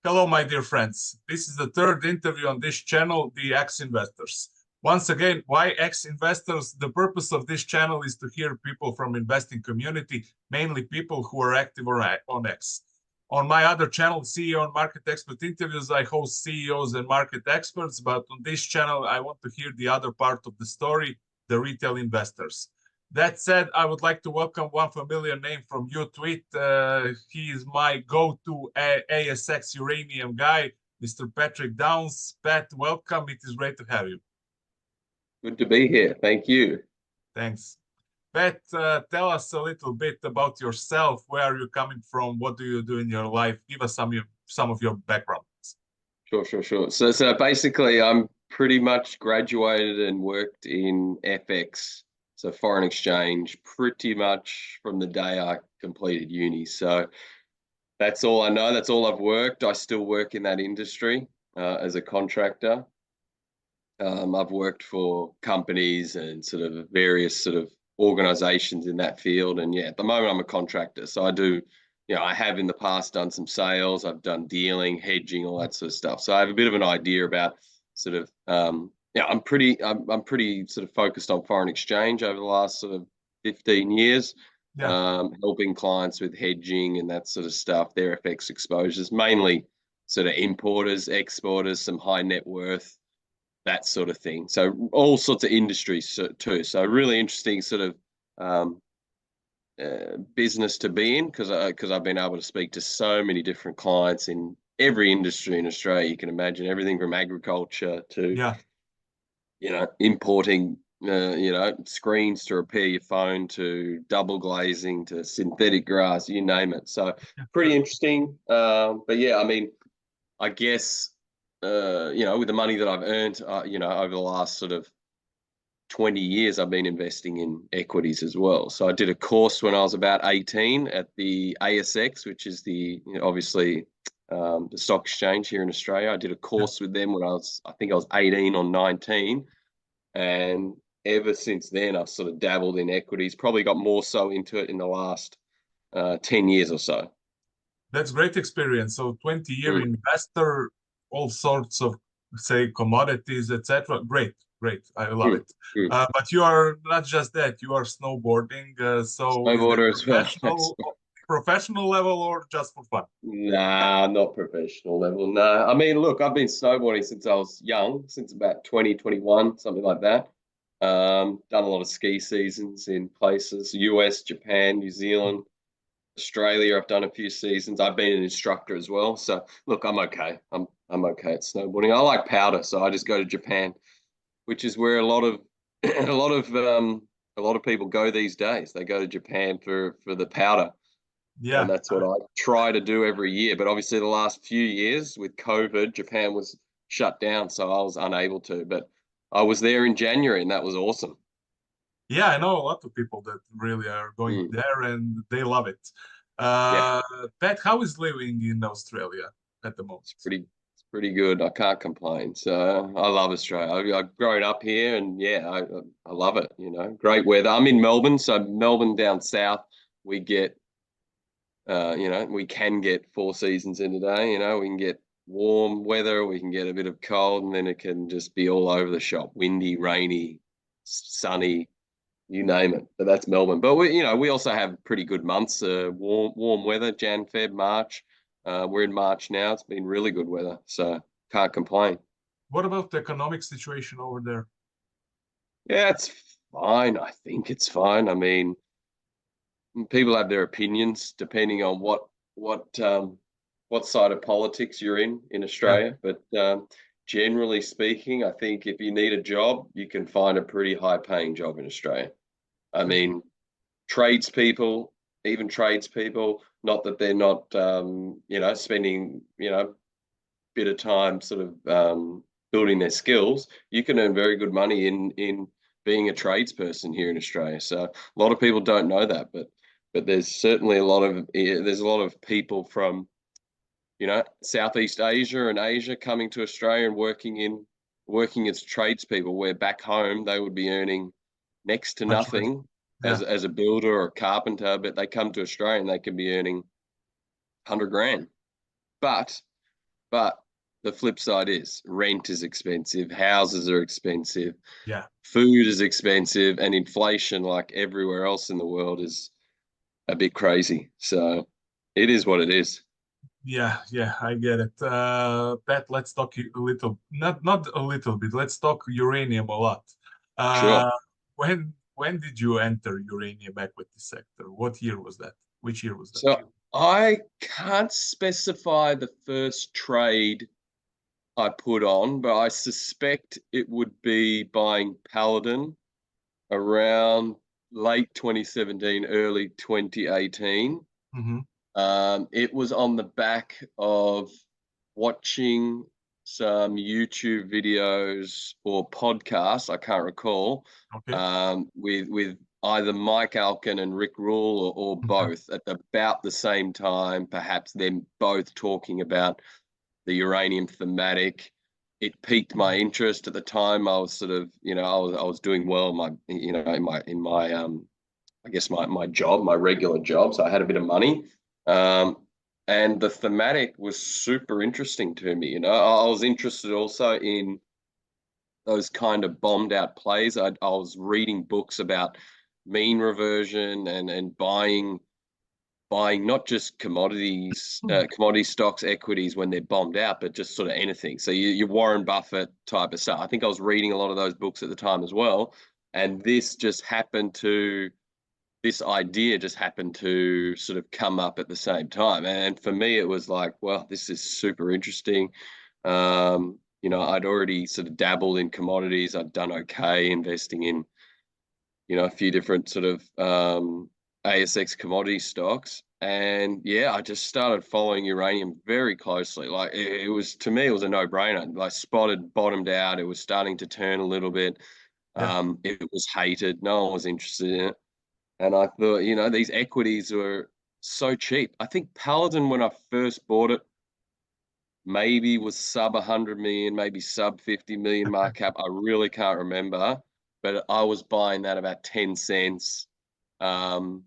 Hello, my dear friends. This is the third interview on this channel, The X-Investors. Once again, why X-Investors? The purpose of this channel is to hear people from investing community, mainly people who are active on X. On my other channel, CEO and Market Expert Interviews, I host CEOs and market experts, but on this channel, I want to hear the other part of the story, the retail investors. That said, I would like to welcome one familiar name from your tweet. He is my go-to ASX uranium guy, Mr. Patrick Downs. Pat, welcome. It is great to have you. Good to be here. Thank you. Thanks. Pat, tell us a little bit about yourself. Where are you coming from? What do you do in your life? Give us some of your background. Sure. So basically, I'm pretty much graduated and worked in FX, so foreign exchange, pretty much from the day I completed uni. So that's all I know. That's all I've worked. I still work in that industry as a contractor. I've worked for companies and sort of various sort of organizations in that field. And yeah, at the moment I'm a contractor. So I do, I have in the past done some sales. I've done dealing, hedging, all that sort of stuff. So I have a bit of an idea about sort of, I'm pretty sort of focused on foreign exchange over the last sort of 15 years. Yeah. Helping clients with hedging and that sort of stuff, their FX exposures, mainly sort of importers, exporters, some high net worth, that sort of thing. So all sorts of industries too. So really interesting sort of business to be in because I've been able to speak to so many different clients in every industry in Australia. You can imagine everything from agriculture to, importing, screens to repair your phone to double glazing to synthetic grass, you name it. So pretty interesting. But yeah, I mean, I guess, with the money that I've earned, over the last sort of 20 years, I've been investing in equities as well. So I did a course when I was about 18 at the ASX, which is obviously the stock exchange here in Australia. I did a course with them when I think I was 18 or 19. And ever since then, I've sort of dabbled in equities, probably got more so into it in the last 10 years or so. That's great experience. So 20-year investor, all sorts of, say, commodities, etc. Great. I love it. But you are not just that. You are snowboarding. So snowboarder as well. Professional level or just for fun? Nah, not professional level. No. I mean, look, I've been snowboarding since I was young, since about 2021, something like that. Done a lot of ski seasons in places, US, Japan, New Zealand. Australia, I've done a few seasons. I've been an instructor as well. So look, I'm okay. I'm okay at snowboarding. I like powder, so I just go to Japan, which is where a lot of people go these days. They go to Japan for the powder. Yeah. And that's what I try to do every year. But obviously the last few years with COVID, Japan was shut down, so I was unable to. But I was there in January and that was awesome. Yeah, I know a lot of people that really are going there and they love it. Pat, how is living in Australia at the moment? It's pretty good. I can't complain. So I love Australia. I've grown up here and I love it, great weather. I'm in Melbourne, so Melbourne down south, we get, we can get 4 seasons in a day, we can get warm weather, we can get a bit of cold, and then it can just be all over the shop, windy, rainy, sunny, you name it. But that's Melbourne. But we also have pretty good months, warm weather, Jan, Feb, March. We're in March now. It's been really good weather, so can't complain. What about the economic situation over there? Yeah, it's fine. I think it's fine. I mean, people have their opinions depending on what side of politics you're in Australia. Yeah. But generally speaking, I think if you need a job, you can find a pretty high-paying job in Australia. I mean, tradespeople, not that they're not, spending, bit of time sort of building their skills. You can earn very good money in being a tradesperson here in Australia. So a lot of people don't know that, but there's certainly a lot of people from, Southeast Asia and Asia coming to Australia and working as tradespeople, where back home they would be earning next to nothing as a builder or a carpenter, but they come to Australia and they can be earning 100 grand. But But the flip side is rent is expensive, houses are expensive, Yeah. food is expensive, and inflation, like everywhere else in the world, is a bit crazy. So it is what it is. Yeah, yeah, I get it. Pat, let's talk a little, not a little bit. Let's talk uranium a lot. Sure. When did you enter uranium equity sector? What year was that? Which year was that? So I can't specify the first trade I put on, but I suspect it would be buying Paladin around late 2017, early 2018. Mm-hmm. It was on the back of watching some YouTube videos or podcasts, I can't recall, Okay. with either Mike Alkin and Rick Rule or Mm-hmm. both at about the same time, perhaps them both talking about the uranium thematic. It piqued my interest at the time. I was sort of, I was doing well in my, I guess my job, my regular job. So I had a bit of money. Um, and the thematic was super interesting to me. I was interested also in those kind of bombed out plays. I was reading books about mean reversion and buying not just commodity stocks, equities when they're bombed out, but just sort of anything. So your Warren Buffett type of stuff. I think I was reading a lot of those books at the time as well. And this idea just happened to sort of come up at the same time. And for me, it was like, well, this is super interesting. I'd already sort of dabbled in commodities. I'd done okay investing in, a few different sort of ASX commodity stocks. And yeah, I just started following uranium very closely. Like it was, to me, it was a no-brainer. Like spotted, bottomed out. It was starting to turn a little bit. Yeah. It was hated. No one was interested in it. And I thought, these equities were so cheap. I think Paladin, when I first bought it, maybe was sub 100 million, maybe sub 50 million market cap. I really can't remember, but I was buying that about 10 cents. Through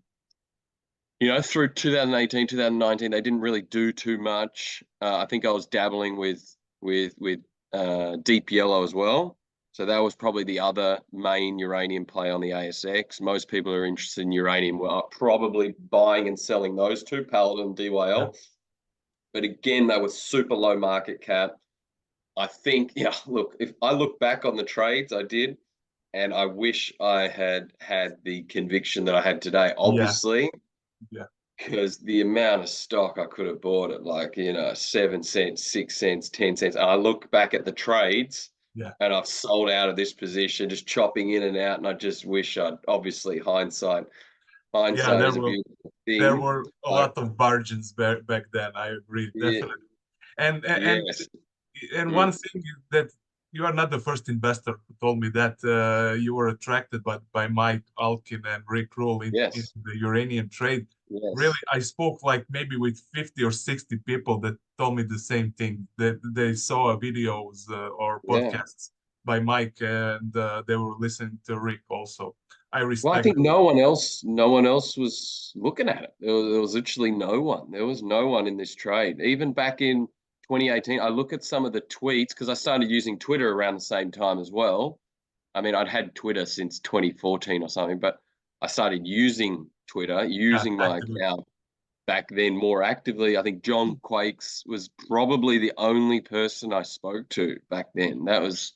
2018, 2019, they didn't really do too much. I think I was dabbling with Deep Yellow as well. So that was probably the other main uranium play on the ASX. Most people who are interested in uranium were probably buying and selling those two, Paladin, Yeah. DYL. But again, they were super low market cap. I think, look, if I look back on the trades I did, and I wish I had the conviction that I had today, Yeah. obviously, Yeah. because the amount of stock I could have bought at 7 cents, 6 cents, 10 cents. And I look back at the trades Yeah. and I've sold out of this position, just chopping in and out. And I just wish obviously hindsight Yeah. is a beautiful There thing. were a But lot of margins back then. I agree, yeah, definitely. And yes. one Mm, thing is that you are not the first investor who told me that you were attracted by Mike Alkin and Rick Rule in yes. the uranium trade. Really, Yes. I spoke like maybe with 50 or 60 people that told me the same thing, that they saw videos or Yeah. podcasts by Mike, and they were listening to Rick also. I Well, I respect think them. no one else was looking at it. There was literally no one. There was no one in this trade. Even back in 2018, I look at some of the tweets because I started using Twitter around the same time as well. I mean, I'd had Twitter since 2014 or something, but I started using Twitter, Yeah, using my actively. account back then more actively. I think John Quakes was probably the only person I spoke to back then. That was,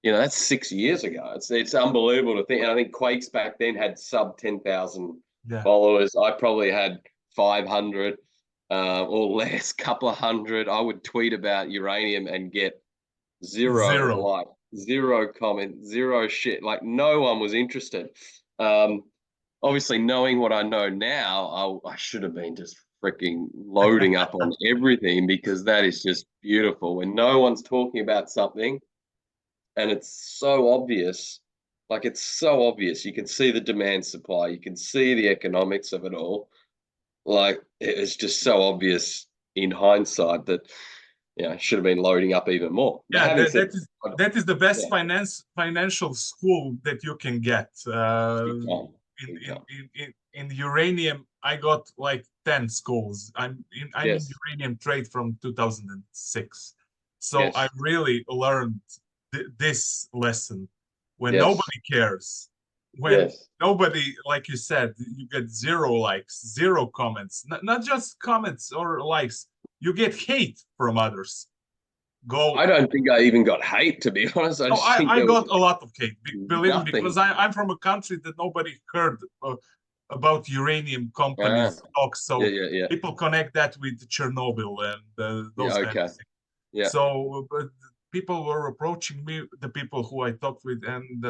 that's 6 years ago. It's unbelievable to think. And I think Quakes back then had sub 10,000 Yeah, followers. I probably had 500 or less, couple of hundred. I would tweet about uranium and get zero zero. like, zero comment, zero shit. Like no one was interested. Um, Obviously, knowing what I know now, I should have been just freaking loading up on everything because that is just beautiful. When no one's talking about something and it's so obvious, like it's so obvious. You can see the demand supply, you can see the economics of it all. Like it's just so obvious in hindsight that should have been loading up even more. But Yeah, having that, said, that is the best yeah, financial school that you can get. big time, In, big in time. in uranium, I got like 10 schools. I'm in Yes, uranium trade from 2006. So I really learned this lesson. When nobody cares, when nobody, like you said, you get 0 likes, 0 comments, not just comments or likes, you get hate from others. I don't think I even got hate, to be honest. I just think I there got was a lot of hate, believe me, nothing. because I'm from a country that nobody heard about uranium companies talk. So people connect that with Chernobyl and those kind of things. So, but people were approaching me, the people who I talked with, and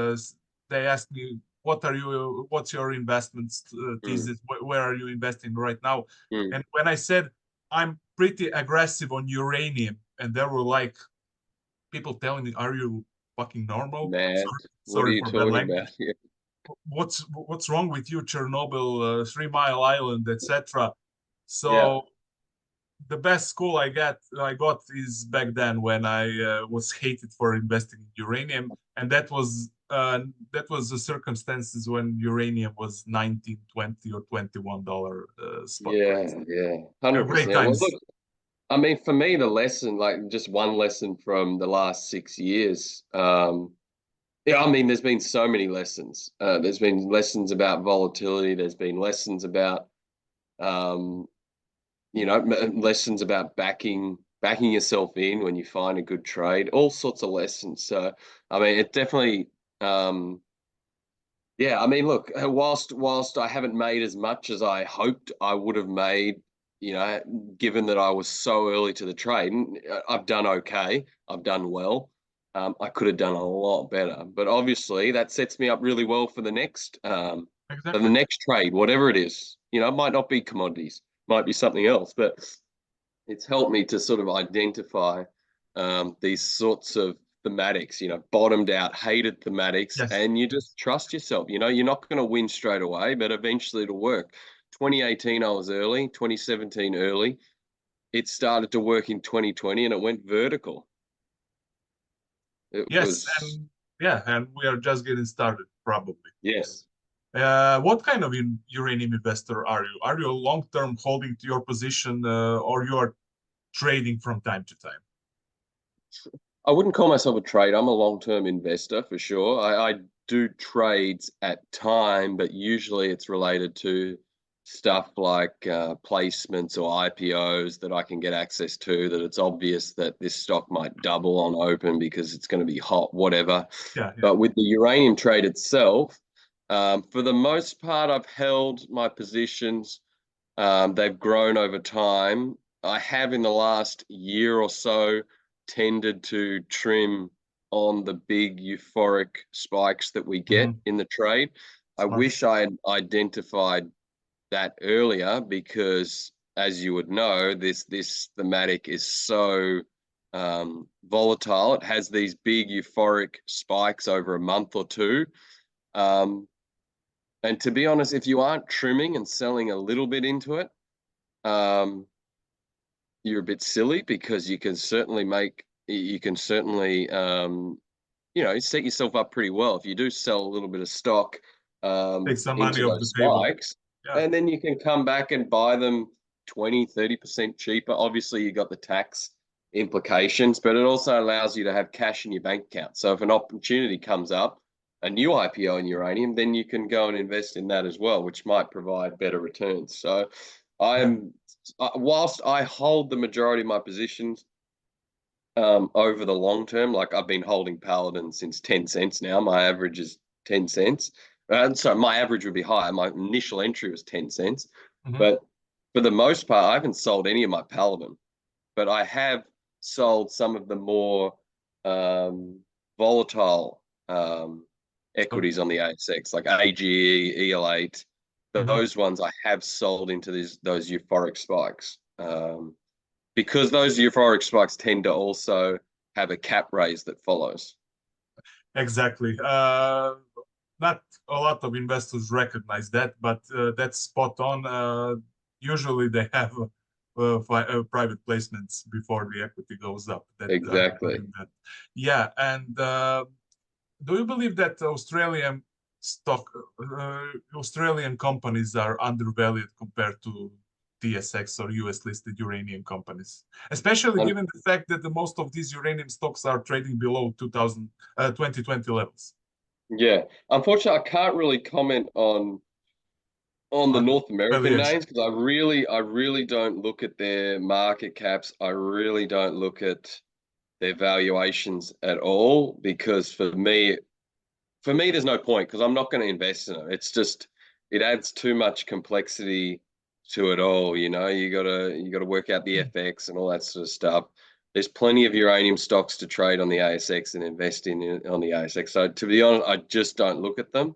they asked me, what's your investments thesis? Where are you investing right now? And when I said I'm pretty aggressive on uranium, and they were like, people telling me, "Are you fucking normal?" Mad. Sorry what are you for talking bad language. about? What's wrong with you, Chernobyl, 3 Mile Island, etc. So the best school I got is back then when I was hated for investing in uranium, and that was the circumstances when uranium was 19, 20, or $21 spot price. 100%. Great times. Well, look, I mean, for me, the lesson, like just one lesson from the last 6 years. I mean, there's been so many lessons. There's been lessons about volatility. There's been lessons about, lessons about backing yourself in when you find a good trade. All sorts of lessons. So, I mean, it definitely. I mean, look, whilst I haven't made as much as I hoped I would have made, given that I was so early to the trade, I've done okay. I've done well. I could have done a lot better, but obviously that sets me up really well for the next, for the next trade, whatever it is. It might not be commodities, might be something else, but it's helped me to sort of identify these sorts of thematics, bottomed out, hated thematics, and you just trust yourself. You're not going to win straight away, but eventually it'll work. 2018, I was early. 2017, early. It started to work in 2020, and it went vertical. And we are just getting started, probably. Yes. What kind of uranium investor are you? Are you a long-term holding to your position, or you are trading from time to time? I wouldn't call myself a trader. I'm a long-term investor for sure. I do trades at time, but usually it's related to stuff like placements or IPOs that I can get access to, that it's obvious that this stock might double on open because it's going to be hot, whatever. But with the uranium trade itself, for the most part, I've held my positions. They've grown over time. I have in the last year or so tended to trim on the big euphoric spikes that we get in the trade. I wish I had identified that earlier, because as you would know, this thematic is so volatile. It has these big euphoric spikes over a month or two. And to be honest, if you aren't trimming and selling a little bit into it, you're a bit silly, because you can certainly set yourself up pretty well if you do sell a little bit of stock take some into money off those the table. spikes, and then you can come back and buy them 20-30% cheaper. Obviously, you got the tax implications, but it also allows you to have cash in your bank account. So if an opportunity comes up, a new IPO in uranium, then you can go and invest in that as well, which might provide better returns. So whilst I hold the majority of my positions over the long term, like I've been holding Paladin since 10 cents now. My average is 10 cents. So my average would be higher. My initial entry was 10 cents. But for the most part, I haven't sold any of my Paladin. But I have sold some of the more volatile equities on the ASX, like AGE, EL8. Those ones I have sold into those euphoric spikes, because those euphoric spikes tend to also have a cap raise that follows. Exactly. Not a lot of investors recognize that, but that's spot on. Usually they have private placements before the equity goes up. Exactly. Yeah, and do you believe that Australian companies are undervalued compared to TSX or US listed uranium companies, especially given the fact that most of these uranium stocks are trading below 2020 levels. Yeah, unfortunately, I can't really comment on the North American names because I really don't look at their market caps. I really don't look at their valuations at all, because for me, there's no point, because I'm not going to invest in it. It's just, it adds too much complexity to it all. You know, you gotta work out the FX and all that sort of stuff. There's plenty of uranium stocks to trade on the ASX and invest in on the ASX. So to be honest, I just don't look at them.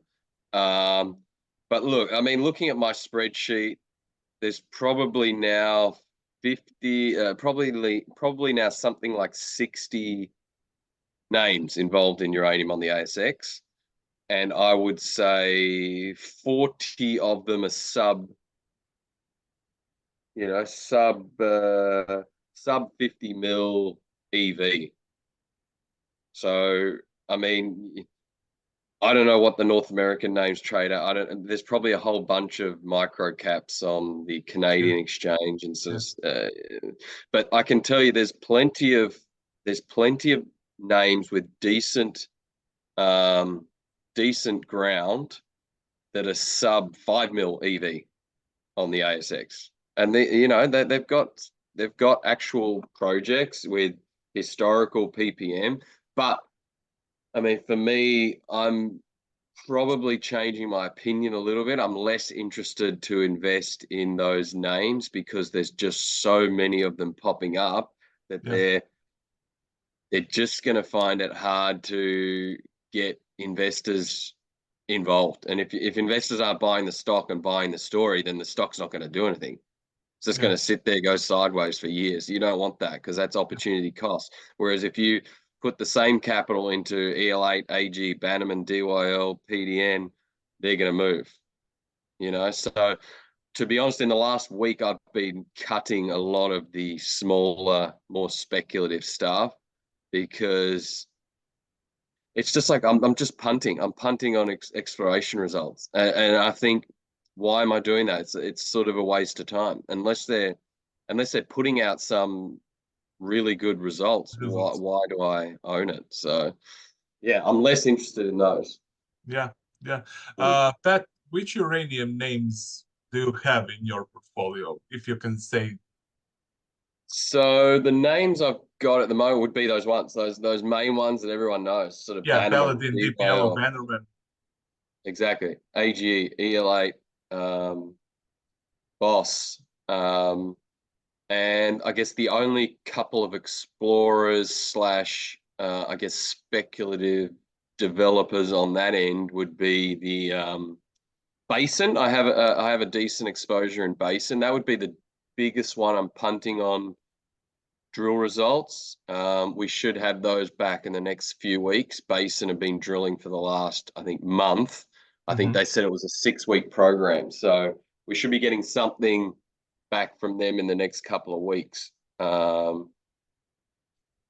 But look, I mean, looking at my spreadsheet, there's probably now 50, probably now something like 60 names involved in uranium on the ASX. And I would say 40 of them are sub 50 mil EV. So, I mean, I don't know what the North American names trade at. There's probably a whole bunch of micro caps on the Canadian exchange and sort of, but I can tell you there's plenty of names with decent ground that are sub 5 mil EV on the ASX, and they've got actual projects with historical PPM. But I mean, for me, I'm probably changing my opinion a little bit. I'm less interested to invest in those names because there's just so many of them popping up that they're just going to find it hard to get investors involved. And if investors aren't buying the stock and buying the story, then the stock's not going to do anything. It's just going to sit there, go sideways for years. You don't want that, because that's opportunity cost. Whereas if you put the same capital into EL8, AG, Bannerman, DYL, PDN, they're going to move. So to be honest, in the last week, I've been cutting a lot of the smaller, more speculative stuff, because it's just like I'm just punting. I'm punting on exploration results, and I think, why am I doing that? It's sort of a waste of time, unless they're putting out some really good results. Why do I own it? So, yeah, I'm less interested in those. Yeah. Pat, which uranium names do you have in your portfolio, if you can say? So the names I've got at the moment would be those main ones that everyone knows, sort of Bannerman, Paladin, Deep Yellow, Bannerman. Exactly. AGE, EL8, Boss, and I guess the only couple of explorers / I guess speculative developers on that end would be the Basin. I have a decent exposure in Basin. That would be the biggest one I'm punting on drill results. We should have those back in the next few weeks. Basin have been drilling for the last, I think, month. I think they said it was a 6-week program. So we should be getting something back from them in the next couple of weeks,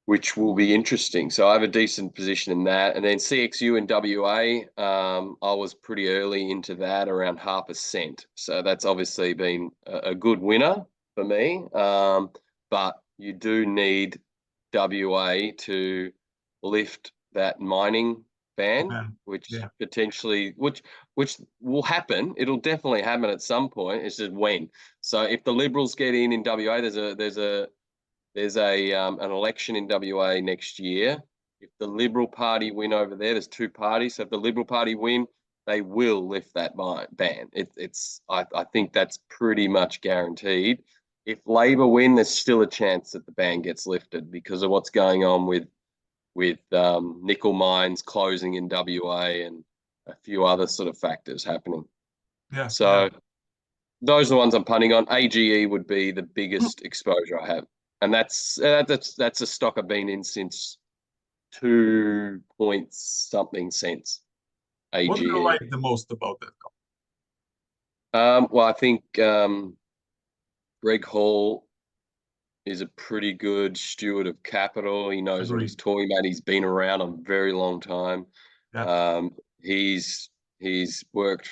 which will be interesting. So I have a decent position in that. And then CXU and WA, I was pretty early into that, around 0.5%. So that's obviously been a good winner for me. But you do need WA to lift that mining ban, which potentially, which will happen. It'll definitely happen at some point. It's just when. So if the Liberals get in WA, there's an election in WA next year. If the Liberal Party win over there, there's 2 parties. So if the Liberal Party win, they will lift that ban. I think that's pretty much guaranteed. If Labor win, there's still a chance that the ban gets lifted because of what's going on with nickel mines closing in WA and a few other sort of factors happening. So those are the ones I'm punting on. AGE would be the biggest exposure I have, and that's a stock I've been in since 2-point-something cents. AGE. What do you like the most about that company? Well, I think Greg Hall is a pretty good steward of capital. He knows what he's talking about. He's been around a very long time. He's He's worked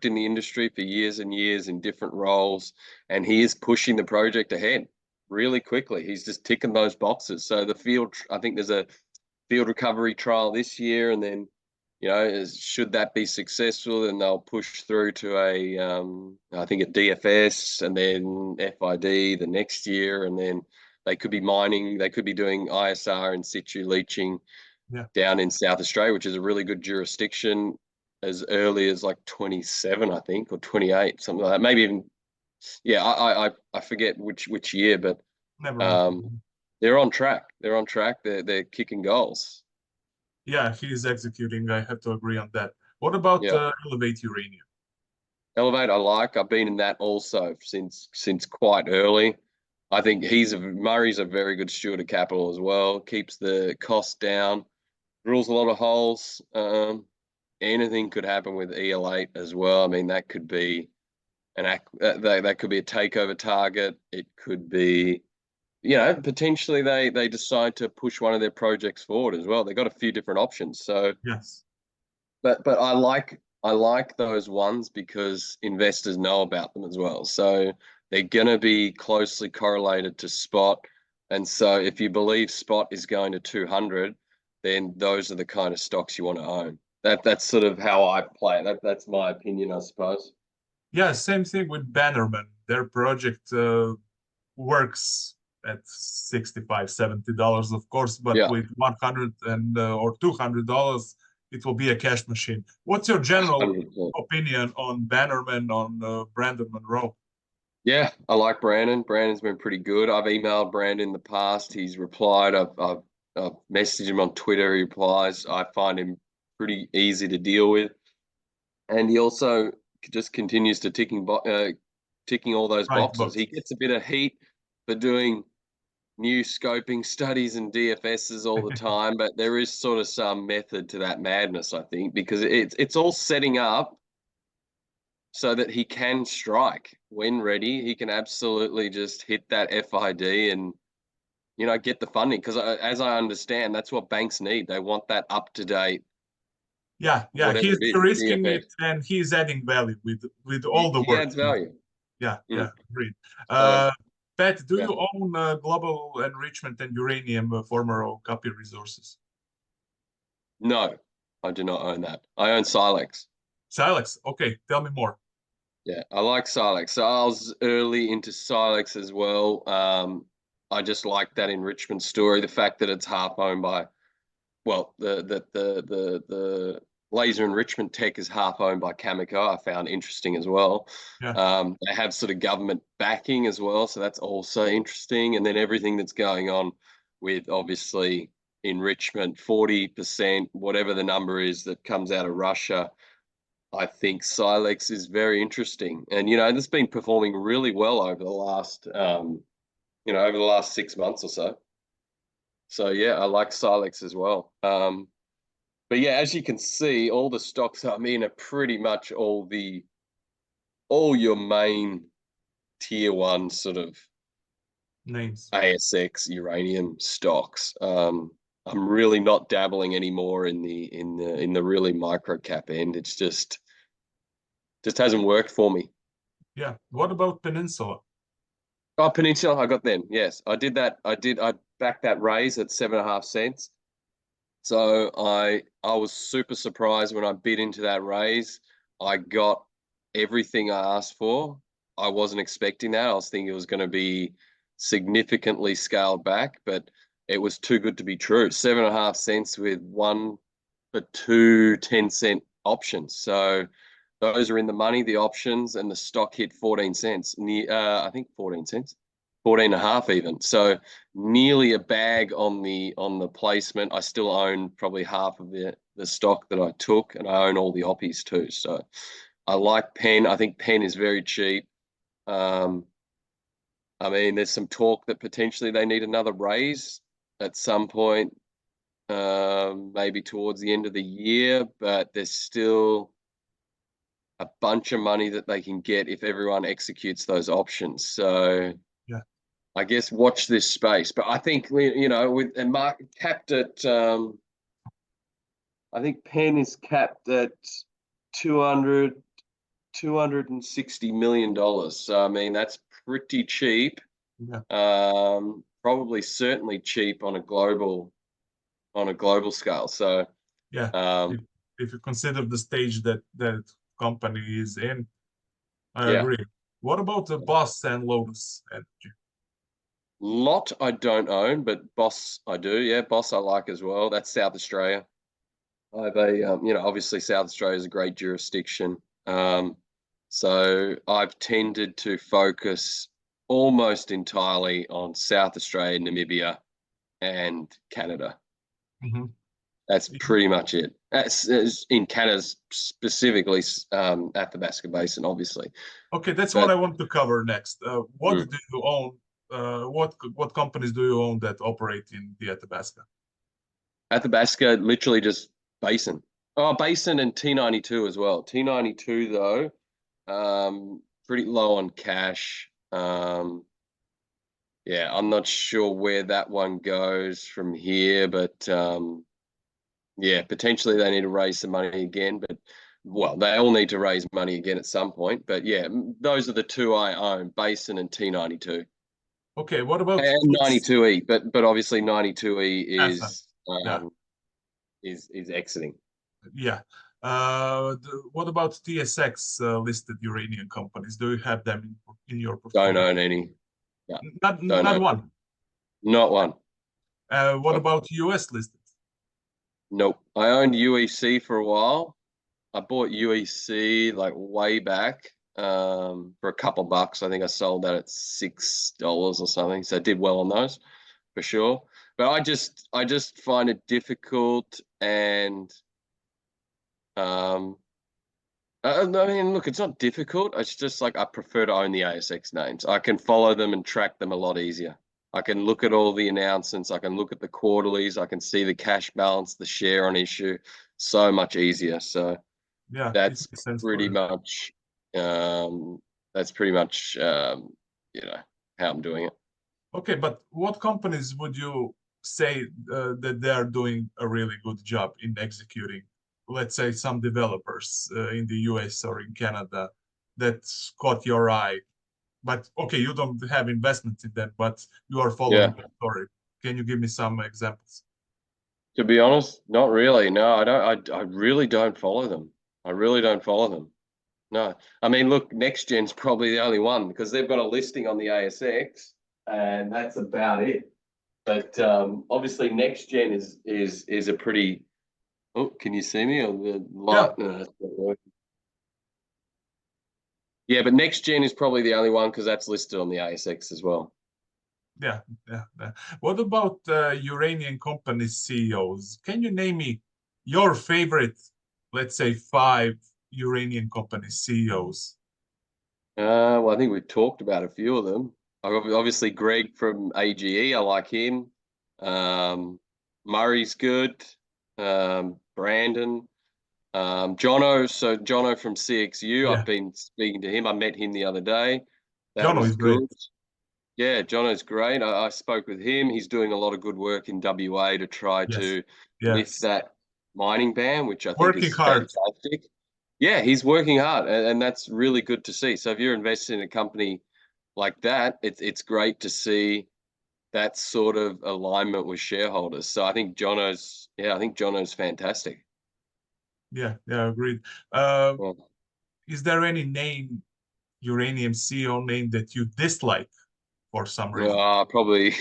in the industry for years and years in different roles, and he is pushing the project ahead really quickly. He's just ticking those boxes. So the field, I think there's a field recovery trial this year, and then, you know, should that be successful, then they'll push through to I think a DFS and then FID the next year, and then they could be mining, they could be doing ISR in situ leaching down in South Australia, which is a really good jurisdiction, as early as like 27, I think, or 28, something like that. Maybe even, yeah, I forget which year, but Never mind. they're on track. They're on track. They're kicking goals. Yeah, he's executing. I have to agree on that. What about Elevate Uranium? Elevate, I like. I've been in that also since quite early. I think Murray's a very good steward of capital as well. Keeps the cost down, drills a lot of holes. Anything could happen with EL8 as well. I mean, that could be that could be a takeover target. It could be, you know, potentially they decide to push one of their projects forward as well. They've got a few different options. So yes, but I like those ones because investors know about them as well. So they're going to be closely correlated to spot. And so if you believe spot is going to 200, then those are the kind of stocks you want to own. That's sort of how I play it. That's my opinion, I suppose. Yeah, same thing with Bannerman. Their project works at $65-70, of course, but with 100 and or $200, it will be a cash machine. What's your general 100%. opinion on Bannerman, on Brandon Monroe? Yeah, I like Brandon. Brandon's been pretty good. I've emailed Brandon in the past. He's replied. I've messaged him on Twitter. He replies. I find him pretty easy to deal with, and he also just continues to ticking all those boxes. He gets a bit of heat for doing new scoping studies and DFSs all the time, but there is sort of some method to that madness, I think, because it's all setting up so that he can strike when ready. He can absolutely just hit that FID and, you know, get the funding. Because as I understand, that's what banks need. They want that up to date. Yeah, he's risking DFS. it, and he's adding value with all the He work. adds value. Yeah, agreed. Pat, do you own Global Enrichment and Uranium, former Okapi Resources? No, I do not own that. I own Silex. Silex, okay, tell me more. Yeah, I like Silex. So I was early into Silex as well. I just like that enrichment story. The fact that it's half owned by, well, the laser enrichment tech is half owned by Cameco. I found interesting as well. They have sort of government backing as well, so that's also interesting. And then everything that's going on with obviously enrichment, 40%, whatever the number is that comes out of Russia. I think Silex is very interesting, and you know, it's been performing really well over the last, over the last 6 months or so. So yeah, I like Silex as well. But yeah, as you can see, all the stocks I'm in are pretty much all your main tier one sort of names, ASX uranium stocks. I'm really not dabbling anymore in the really micro cap end. It's just hasn't worked for me. Yeah. What about Peninsula? Oh, Peninsula, I got them. Yes, I did that. I backed that raise at 7.5 cents. So I was super surprised when I bid into that raise. I got everything I asked for. I wasn't expecting that. I was thinking it was going to be significantly scaled back, but it was too good to be true. 7.5 cents with 1 for 2 10-cent options. So those are in the money, the options, and the stock hit 14 cents. I think 14 cents, 14 and a half even. So nearly a bag on the placement. I still own probably half of the stock that I took, and I own all the oppies too. So I like Penn. I think Penn is very cheap. I mean, there's some talk that potentially they need another raise at some point, maybe towards the end of the year, but there's still a bunch of money that they can get if everyone executes those options. So yeah, I guess watch this space. But I think, you know, with a market capped at, I think Penn is capped at $260 million. So I mean that's pretty cheap. Yeah. Probably certainly cheap on a global scale. So Yeah. If you consider the stage that company is in, I yeah. agree. What about the Boss and Lotus Energy? Lot I don't own, but Boss I do. Yeah, Boss I like as well. That's South Australia. I have a, obviously South Australia is a great jurisdiction. So I've tended to focus almost entirely on South Australia, Namibia, and Canada. Mm-hmm. That's pretty much it. That's in Canada specifically, Athabasca Basin, obviously. Okay, that's But what I want to cover next. What mm, do you own? What companies do you own that operate in the Athabasca? Athabasca, literally just Basin. Oh, Basin and T92 as well. T92 though, pretty low on cash. Yeah, I'm not sure where that one goes from here, but yeah, potentially they need to raise some money again. But well, they all need to raise money again at some point. But yeah, those are the two I own: Basin and T92, Okay, what about and 92E. But obviously 92E TSM? Yeah, is exiting. yeah. What about TSX listed uranium companies? Do you have them in your Don't portfolio? own any. Yeah, Not don't not own. one. Not one. What about US listed? Nope. I owned UEC for a while. I bought UEC like way back for a couple bucks. I think I sold that at $6 or something. So I did well on those for sure. But I just find it difficult and I mean, look, it's not difficult. It's just like I prefer to own the ASX names. I can follow them and track them a lot easier. I can look at all the announcements. I can look at the quarterlies. I can see the cash balance, the share on issue, so much easier. So Yeah, it that's makes sense for pretty you. much that's pretty much you know how I'm doing it. Okay, but what companies would you say that they are doing a really good job in executing? Let's say some developers in the US or in Canada that caught your eye. But okay, you don't have investments in them, but you are Yeah. following the story. Can you give me some examples? To be honest, not really. No, I don't. I really don't follow them. I really don't follow them. No, I mean, look, NextGen's probably the only one because they've got a listing on the ASX, and that's about it. But obviously, NextGen is a pretty. Oh, can you see me on the Yeah, light? No, that's not working. Yeah, but NextGen is probably the only one because that's listed on the ASX as well. yeah, yeah. What about uranium company CEOs? Can you name me your favorite, let's say, 5 uranium company CEOs? Well, I think we've talked about a few of them. Obviously, Greg from AGE, I like him. Murray's good. Brandon. Jono. So Jono from CXU, I've Yeah, been speaking to him. I met him the other day. That Jono was is great. good. Yeah, Jono's great. I spoke with him. He's doing a lot of good work in WA to try Yes, to lift yes. that mining ban, which I think Working is hard. fantastic. Yeah, he's working hard, and that's really good to see. So if you're investing in a company like that, it's great to see that sort of alignment with shareholders. So I think Jono's fantastic. Yeah, yeah, agreed. Well, Is there any name, uranium CEO name that you dislike for some reason? I probably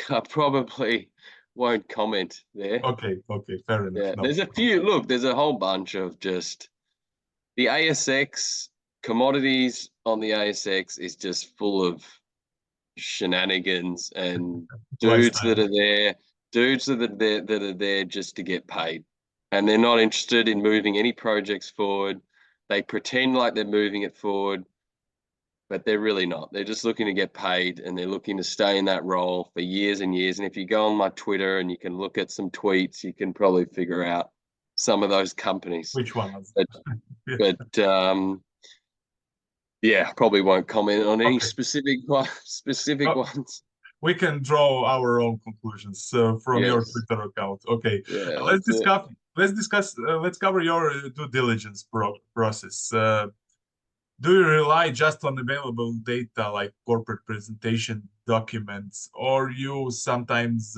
won't comment there. Okay, okay, fair enough. Yeah, No. there's a few. Look, there's a whole bunch of just the ASX commodities on the ASX is just full of shenanigans and dudes that Lifestyle. are there, that are there just to get paid, and they're not interested in moving any projects forward. They pretend like they're moving it forward, but they're really not. They're just looking to get paid, and they're looking to stay in that role for years and years. And if you go on my Twitter and you can look at some tweets, you can probably figure out some of those companies. Which one was But yeah. but yeah, probably won't comment on any Okay. specific Oh, ones. we can draw our own conclusions from your Yes. Twitter account. Okay. Yeah, Let's that's it. let's discuss. Let's cover your due diligence process. Do you rely just on available data like corporate presentation documents, or you sometimes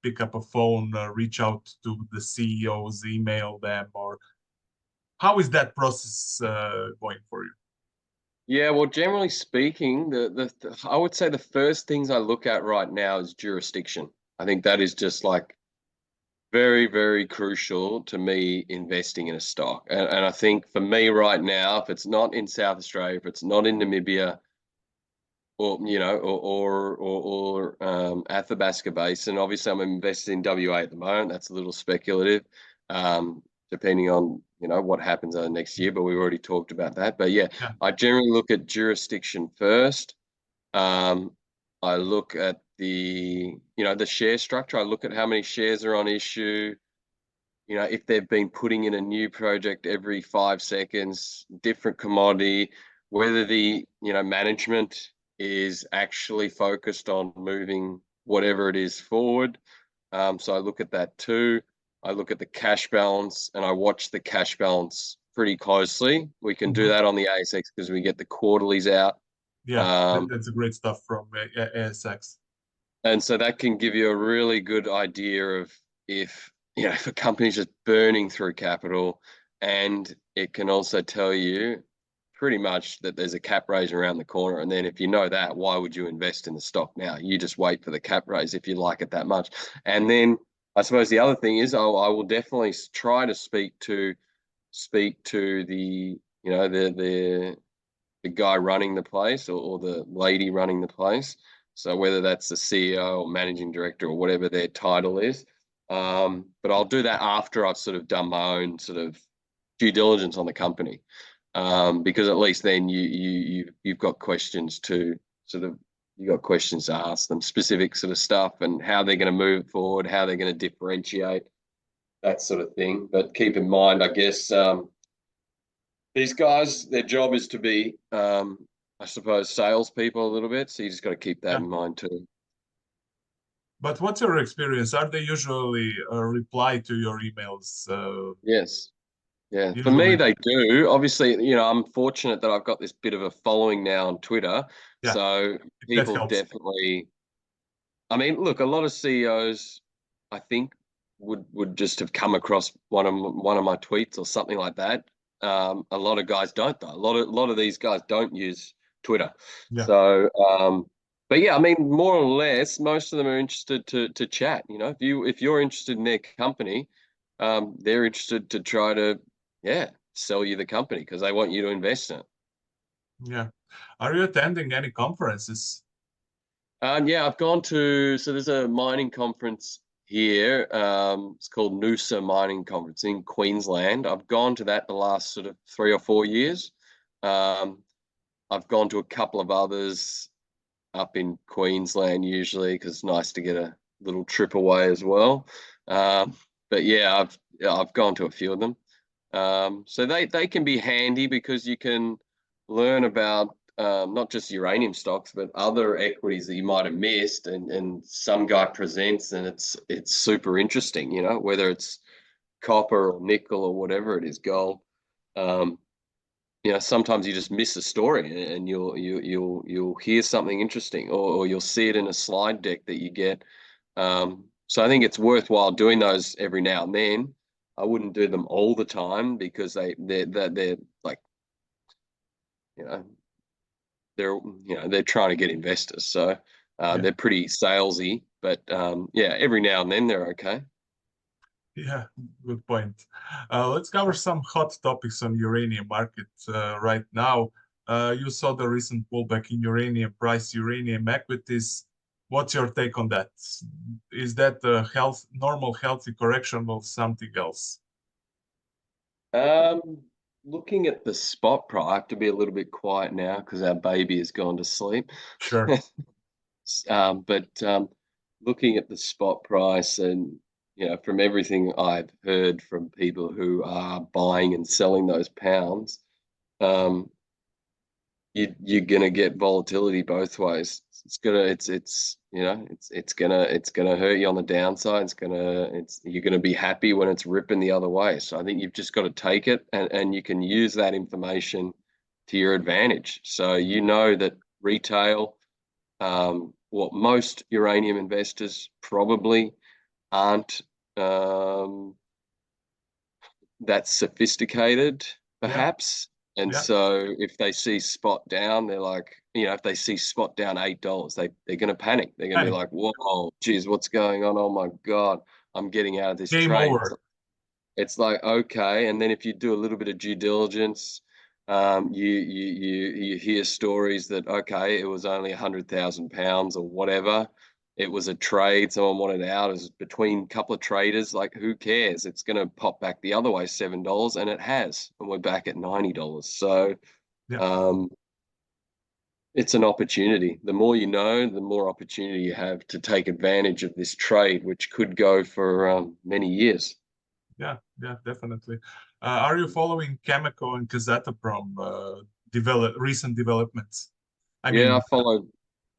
pick up a phone, reach out to the CEOs, email them, or how is that process going for you? Yeah, well, generally speaking, I would say the first things I look at right now is jurisdiction. I think that is just like very, very crucial to me investing in a stock. And I think for me right now, if it's not in South Australia, if it's not in Namibia, or Athabasca Basin, obviously I'm invested in WA at the moment. That's a little speculative, depending on what happens over next year. But we've already talked about that. But yeah, I generally look at jurisdiction first. I look at the share structure. I look at how many shares are on issue. If they've been putting in a new project every 5 seconds, different commodity, whether the management is actually focused on moving whatever it is forward. So I look at that too. I look at the cash balance and I watch the cash balance pretty closely. We can do that on the ASX because we get the quarterlies out. Yeah, that's a great stuff from ASX. And so that can give you a really good idea of if a company's just burning through capital, and it can also tell you pretty much that there's a cap raise around the corner. And then if you know that, why would you invest in the stock now? You just wait for the cap raise if you like it that much. And then I suppose the other thing is I will definitely try to speak to the the guy running the place or the lady running the place. So whether that's the CEO or managing director or whatever their title is. But I'll do that after I've sort of done my own sort of due diligence on the company. Because at least then you've got questions to ask them, specific sort of stuff and how they're going to move forward, how they're going to differentiate, that sort of thing. But keep in mind, I guess, these guys, their job is to be, I suppose, salespeople a little bit. So you just got to keep that in mind too. But what's your experience? Are they usually reply to your emails? Yes. Yeah. For Usually. me, they do. Obviously, I'm fortunate that I've got this bit of a following now on Twitter. Yeah, so people definitely, I mean, look, a lot of CEOs, I think, would just have come across one of my tweets or something like that. A lot of guys don't though. A lot of these guys don't use Twitter. Yeah. So, but yeah, I mean, more or less, most of them are interested to chat. If you're interested in their company, they're interested to try to sell you the company because they want you to invest in it. Yeah. Are you attending any conferences? Yeah, I've gone to, so there's a mining conference here. It's called Noosa Mining Conference in Queensland. I've gone to that the last sort of 3 or 4 years. I've gone to a couple of others up in Queensland usually because it's nice to get a little trip away as well. But yeah, I've gone to a few of them. So they can be handy because you can learn about not just uranium stocks, but other equities that you might have missed, and some guy presents and it's super interesting, whether it's copper or nickel or whatever it is, gold. Sometimes you just miss a story and you'll hear something interesting or you'll see it in a slide deck that you get. So I think it's worthwhile doing those every now and then. I wouldn't do them all the time because they're like, they're trying to get investors. So they're pretty salesy, but every now and then they're okay. Yeah, good point. Let's cover some hot topics on uranium market right now. You saw the recent pullback in uranium price, uranium equities. What's your take on that? Is that a normal, healthy correction or something else? Looking at the spot price, I have to be a little bit quiet now because our baby has gone to sleep. Sure. But looking at the spot price and, from everything I've heard from people who are buying and selling those pounds, you're gonna get volatility both ways. It's gonna hurt you on the downside. You're gonna be happy when it's ripping the other way. So I think you've just got to take it, and you can use that information to your advantage. So you know that retail, what most uranium investors probably aren't that sophisticated, Yeah, perhaps. And yeah, so if they see spot down, they're like, if they see spot down $8, they're going to panic. They're going to be panic, like, whoa, geez, what's going on? Oh my God, I'm getting out of this game trade. over. It's like, okay. And then if you do a little bit of due diligence, you hear stories that, okay, it was only 100,000 pounds or whatever. It was a trade. Someone wanted out. It was between a couple of traders. Like, who cares? It's going to pop back the other way, $7, and it has. And we're back at $90. So Yeah, um, it's an opportunity. The more you know, the more opportunity you have to take advantage of this trade, which could go for many years. yeah, yeah, definitely. Are you following Chemical and Kazatomprom recent developments? I Yeah, mean, I followed.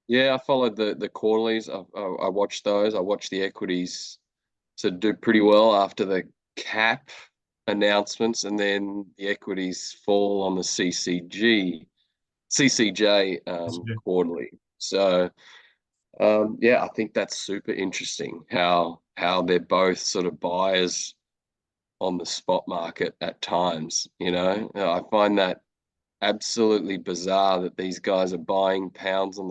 Yeah, I followed the quarterlies. I watched those. I watched the equities to do pretty well after the cap announcements, and then the equities fall on the CCJ quarterly. So yeah, I think that's super interesting how they're both sort of buyers on the spot market at times. I find that absolutely bizarre that these guys are buying pounds on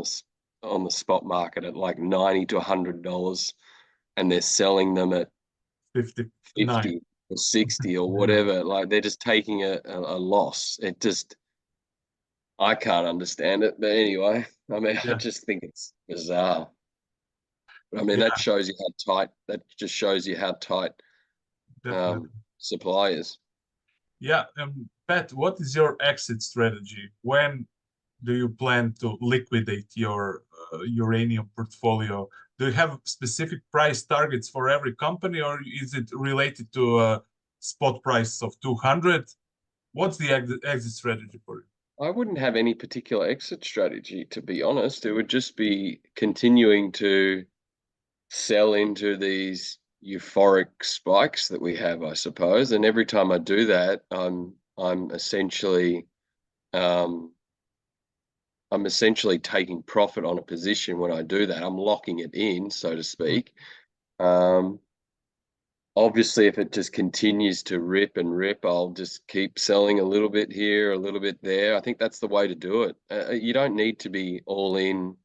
the spot market at like $90 to $100, and they're selling them at 59. 50 or 60 or Yeah, whatever. Like they're just taking a loss. I can't understand it. But anyway, I mean, I yeah, just think it's bizarre. I mean, yeah, that just shows you how tight definitely. supply is. Yeah, Pat, what is your exit strategy? When do you plan to liquidate your uranium portfolio? Do you have specific price targets for every company, or is it related to a spot price of 200? What's the exit strategy for you? I wouldn't have any particular exit strategy, to be honest. It would just be continuing to sell into these euphoric spikes that we have, I suppose. And every time I do that, I'm essentially um, taking profit on a position when I do that. I'm locking it in, so to speak. Um, Obviously, if it just continues to rip and rip, I'll just keep selling a little bit here, a little bit there. I think that's the way to do it. You don't need to be all in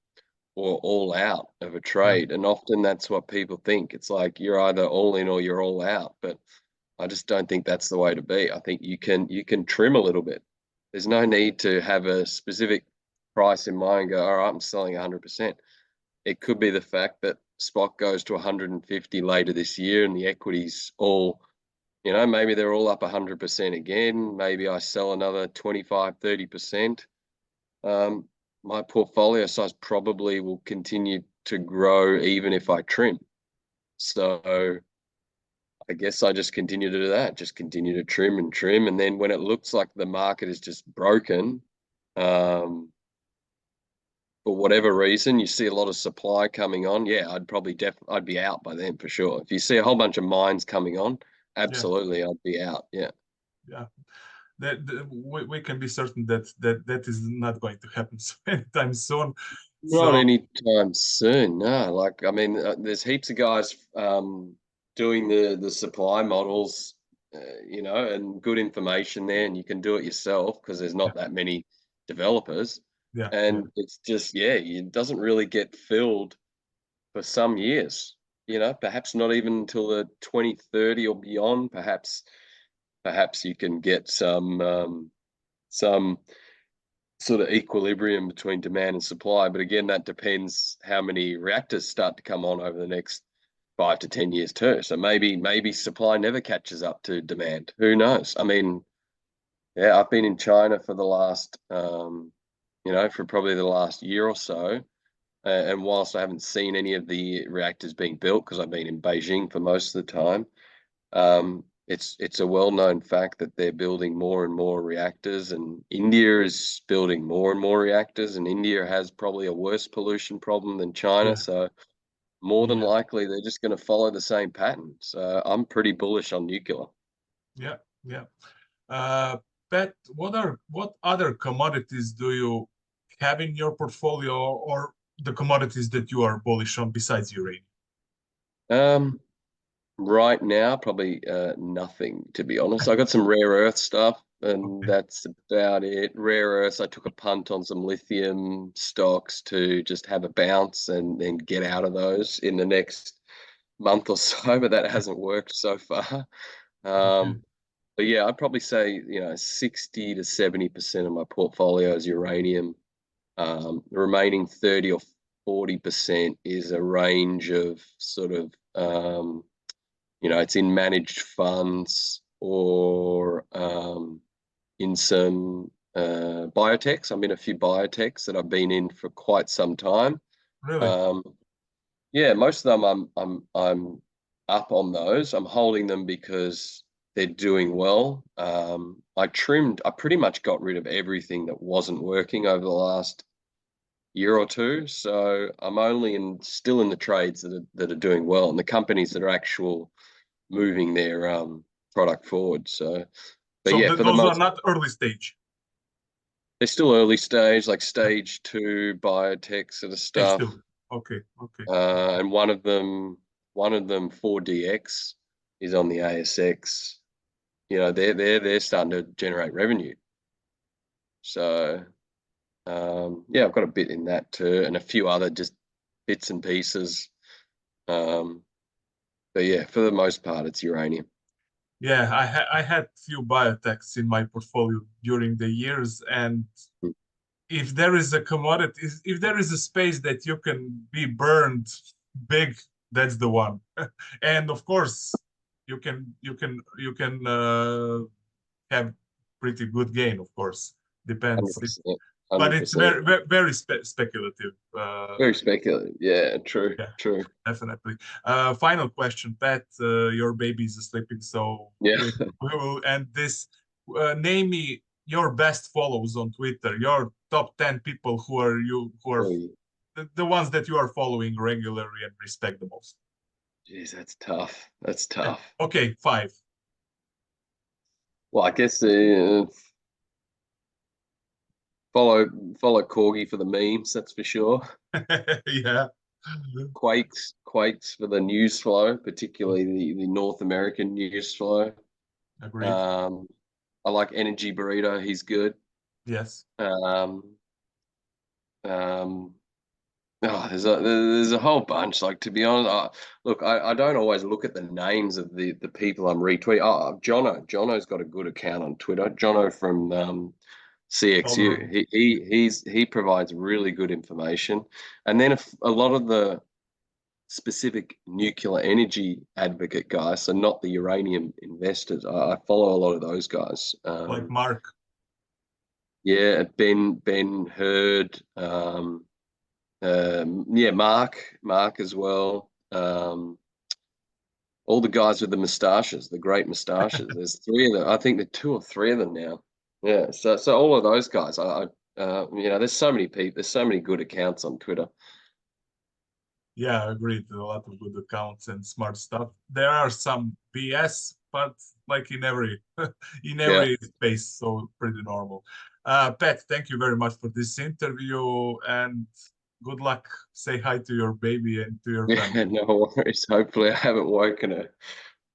or all out of a Yeah, trade. And often that's what people think. It's like you're either all in or you're all out. But I just don't think that's the way to be. I think you can trim a little bit. There's no need to have a specific price in mind and go, all right, I'm selling 100%. It could be the fact that spot goes to 150 later this year and the equities all, maybe they're all up 100% again. Maybe I sell another 25, 30%. My portfolio size probably will continue to grow even if I trim. So I guess I just continue to do that, just continue to trim and trim. And then when it looks like the market is just broken, um, for whatever reason, you see a lot of supply coming on, yeah, I'd be out by then for sure. If you see a whole bunch of mines coming on, yeah, absolutely, I'd be out. Yeah. yeah. We can be certain that is not going to happen anytime soon. Not So anytime soon. No, like I mean, there's heaps of guys doing the supply models, and good information there, and you can do it yourself because there's yeah, not that many developers, yeah, yeah, and it's just it doesn't really get filled for some years. Perhaps not even until the 2030 or beyond. Perhaps you can get some sort of equilibrium between demand and supply. But again, that depends how many reactors start to come on over the next 5 to 10 years too. So maybe supply never catches up to demand. Who knows? I mean, yeah, I've been in China for the last, for probably the last year or so. And whilst I haven't seen any of the reactors being built, because I've been in Beijing for most of the time, it's a well-known fact that they're building more and more reactors, and India is building more and more reactors, and India has probably a worse pollution problem than China. Yeah. So more than Yeah. likely, they're just going to follow the same pattern. So I'm pretty bullish on nuclear. Yeah. Yeah. Pat, what other commodities do you have in your portfolio, or the commodities that you are bullish on besides uranium? Right now, probably nothing, to be honest. I got some rare earth stuff, and Okay. that's about it. Rare earths, I took a punt on some lithium stocks to just have a bounce and then get out of those in the next month or so, but that hasn't worked so far. Okay. But yeah, I'd probably say, 60 to 70% of my portfolio is uranium. The remaining 30 or 40% is a range of sort of it's in managed funds or in some biotechs. I'm in a few biotechs that I've been in for quite some time. Really? Um, yeah, most of them I'm up on those. I'm holding them because they're doing well. I pretty much got rid of everything that wasn't working over the last year or two. So I'm only still in the trades that are doing well, and the companies that are moving their product forward. So, but So yeah, for the those are most, not early stage. they're still early stage, like stage 2 biotech sort of Stage stuff. two. Okay. Okay. And one of them, 4DX, is on the ASX. They're starting to generate revenue. So, yeah, I've got a bit in that too, and a few other just bits and pieces. But yeah, for the most part, it's uranium. Yeah, I had few biotechs in my portfolio during the years, and Mm. if there is a commodity, if there is a space that you can be burned big, that's the one. And of course, you can have pretty good gain, of course. Depends. 100%. But it's 100%. very speculative. Very speculative. Yeah, true, Yeah, true. definitely. Final question, Pat. Your baby is sleeping, so Yeah. we will end this. Name me your best follows on Twitter. Your top 10 people who are Oh, the ones that you are following regularly and respect the most. geez, that's tough. That's Yeah. tough. Okay, 5. Well, I guess follow Corgi for the memes, that's for sure. Yeah. Quakes for the news flow, particularly the North American news flow. Agreed. Um, I like Energy Burrito. He's good. Yes. Um, um, there's a whole bunch. Like, to be honest, I don't always look at the names of the people I'm retweeting. Oh, Jono's got a good account on Twitter. Jono from CXU. Tolerable. He provides really good information. And then a lot of the specific nuclear energy advocate guys, so not the uranium investors. I follow a lot of those guys. Like Mark. Yeah, Ben Hurd. Yeah, Mark as well. All the guys with the moustaches, the great moustaches. There's 3 of them. I think there are 2 or 3 of them now. Yeah, so all of those guys. There's so many people. There's so many good accounts on Twitter. Yeah, agreed. A lot of good accounts and smart stuff. There are some BS, but like in every in Yeah, every space, so pretty normal. Pat, thank you very much for this interview, and good luck. Say hi to your baby and to your family. yeah, no worries. Hopefully, I haven't woken her.